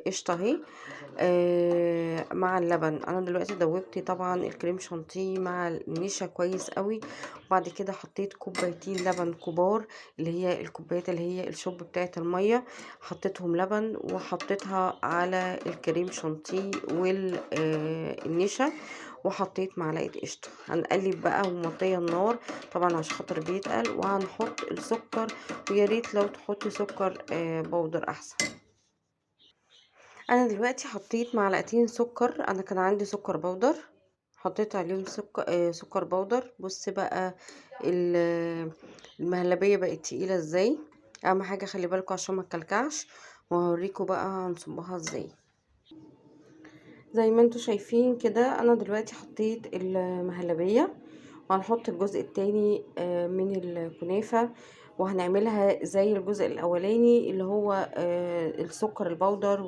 قشطة اهي مع اللبن. انا دلوقتي دوبت طبعا الكريم شانتيه مع النشا كويس قوي، وبعد كده حطيت كوبايتين لبن كبار، اللي هي الكوبايات اللي هي الشوب بتاعه الميه، حطيتهم لبن وحطيتها على الكريم شانتيه والنشا، وحطيت معلقه قشطه. هنقلب بقى ومطيه النار طبعا عشان خاطر بيتقل، وهنحط السكر، ويا ريت لو تحطي سكر بودر احسن. انا دلوقتي حطيت معلقتين سكر، انا كان عندي سكر بودر، حطيت عليهم سكر بودر. بص بقى المهلبيه بقت تقيله ازاي. اهم حاجه خلي بالكم عشان ما تكلكعش، وهوريكم بقى هنصبها ازاي. زي ما انتوا شايفين كده انا دلوقتي حطيت المهلبيه، وهنحط الجزء التاني من الكنافه، وهنعملها زي الجزء الاولاني اللي هو السكر البودر